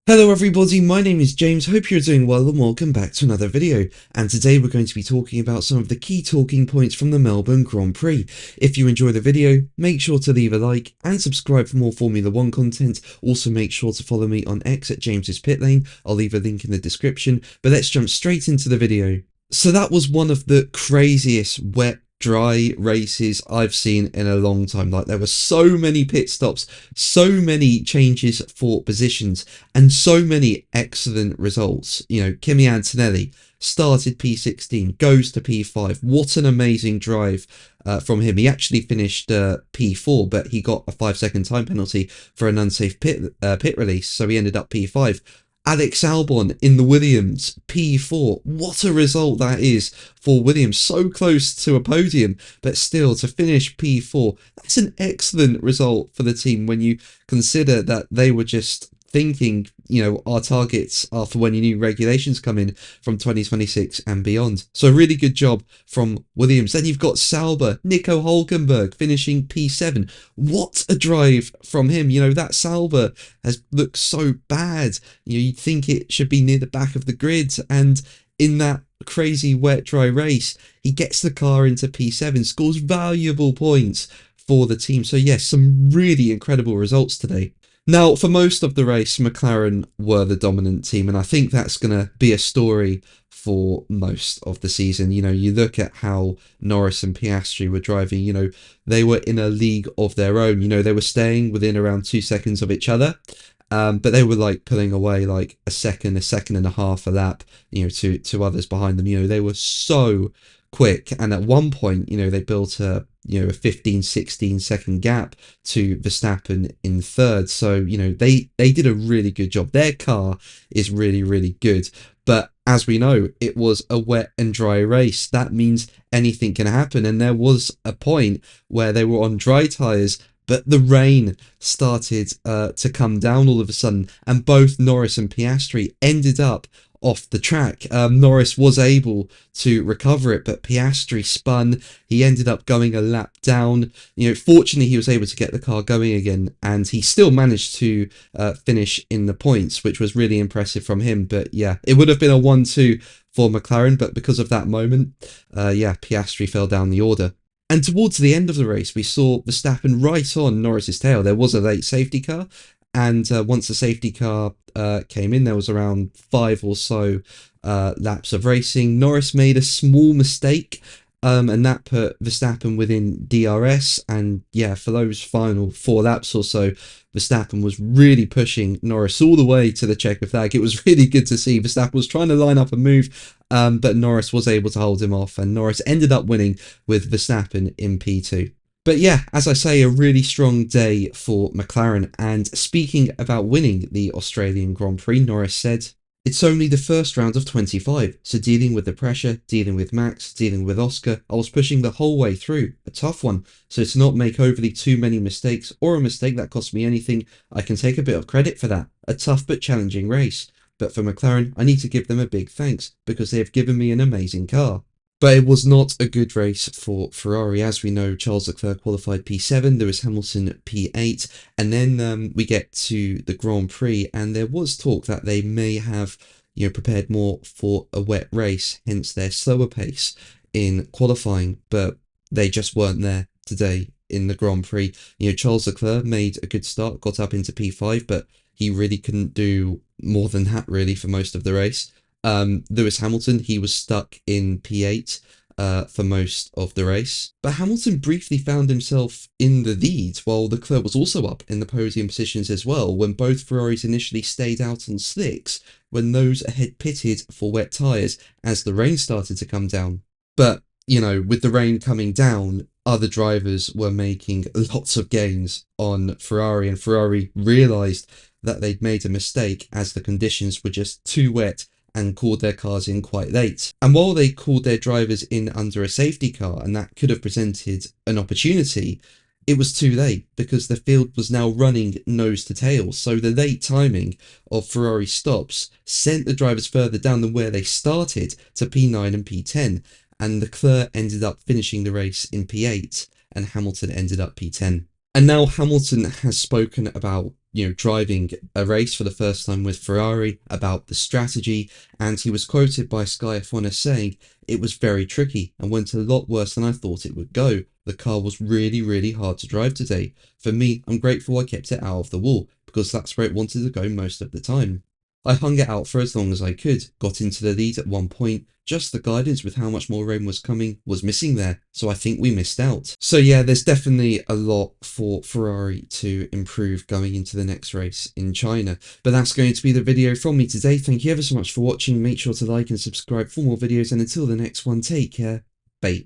Hello everybody, my name is James, hope you're doing well and welcome back to another video. And today we're going to be talking about some of the key talking points from the Melbourne Grand Prix. If you enjoy the video, make sure to leave a like and subscribe for more Formula 1 content. Also make sure to follow me on X at James's Pit Lane, I'll leave a link in the description, but let's jump straight into the video. So that was one of the craziest wet dry races I've seen in a long time. Like, there were so many pit stops, so many changes for positions, and so many excellent results. You know, Kimi Antonelli started P16, goes to P5. What an amazing drive from him. He actually finished P4, but he got a 5-second time penalty for an unsafe pit release, so he ended up P5. Alex Albon in the Williams, P4. What a result that is for Williams. So close to a podium, but still to finish P4. That's an excellent result for the team when you consider that they were just thinking, you know, our targets are for when new regulations come in from 2026 and beyond. So really good job from Williams. Then you've got Sauber, Nico Hulkenberg finishing P7. What a drive from him. You know, that Sauber has looked so bad. You know, you'd think it should be near the back of the grid, and in that crazy wet dry race, he gets the car into P7, scores valuable points for the team. So yes, some really incredible results today. Now, for most of the race, McLaren were the dominant team, and I think that's going to be a story for most of the season. You know, you look at how Norris and Piastri were driving, you know, they were in a league of their own. You know, they were staying within around 2 seconds of each other, but they were like pulling away like a second and a half a lap, you know, to others behind them. You know, they were so quick, and at one point, you know, they built a 15-16 second gap to Verstappen in third. So, you know, they did a really good job. Their car is really, really good. But as we know, it was a wet and dry race. That means anything can happen. And there was a point where they were on dry tyres, but the rain started to come down all of a sudden, and both Norris and Piastri ended up off the track. Norris was able to recover it, but Piastri spun. He ended up going a lap down. You know, fortunately, he was able to get the car going again, and he still managed to finish in the points, which was really impressive from him. But yeah, it would have been a 1-2 for McLaren, but because of that moment, Piastri fell down the order. And towards the end of the race, we saw Verstappen right on Norris's tail. There was a late safety car, and once the safety car came in, there was around 5 or so laps of racing. Norris made a small mistake, and that put Verstappen within DRS. And yeah, for those final 4 laps or so, Verstappen was really pushing Norris all the way to the checker flag. It was really good to see. Verstappen was trying to line up a move, but Norris was able to hold him off, and Norris ended up winning with Verstappen in P2. But yeah, as I say, a really strong day for McLaren. And speaking about winning the Australian Grand Prix, Norris said, "It's only the first round of 25, so dealing with the pressure, dealing with Max, dealing with Oscar, I was pushing the whole way through. A tough one, so to not make overly too many mistakes, or a mistake that cost me anything, I can take a bit of credit for that. A tough but challenging race. But for McLaren, I need to give them a big thanks, because they have given me an amazing car." But it was not a good race for Ferrari. As we know, Charles Leclerc qualified P7, Lewis Hamilton P8, and then we get to the Grand Prix, and there was talk that they may have, you know, prepared more for a wet race, hence their slower pace in qualifying, but they just weren't there today in the Grand Prix. You know, Charles Leclerc made a good start, got up into P5, but he really couldn't do more than that really for most of the race. Lewis Hamilton, he was stuck in P8 for most of the race. But Hamilton briefly found himself in the lead, while Leclerc was also up in the podium positions as well, when both Ferraris initially stayed out on slicks, when those ahead pitted for wet tyres as the rain started to come down. But, you know, with the rain coming down, other drivers were making lots of gains on Ferrari, and Ferrari realised that they'd made a mistake as the conditions were just too wet and called their cars in quite late. And while they called their drivers in under a safety car, and that could have presented an opportunity, it was too late because the field was now running nose to tail. So the late timing of Ferrari stops sent the drivers further down than where they started to P9 and P10. And Leclerc ended up finishing the race in P8 and Hamilton ended up P10. And now Hamilton has spoken about driving a race for the first time with Ferrari, about the strategy, and he was quoted by Sky F1 as saying, "It was very tricky and went a lot worse than I thought it would go. The car was really, really hard to drive today. For me, I'm grateful I kept it out of the wall, because that's where it wanted to go most of the time. I hung it out for as long as I could, got into the lead at one point, just the guidance with how much more rain was coming was missing there, so I think we missed out." So yeah, there's definitely a lot for Ferrari to improve going into the next race in China. But that's going to be the video from me today. Thank you ever so much for watching. Make sure to like and subscribe for more videos, and until the next one, take care. Bye.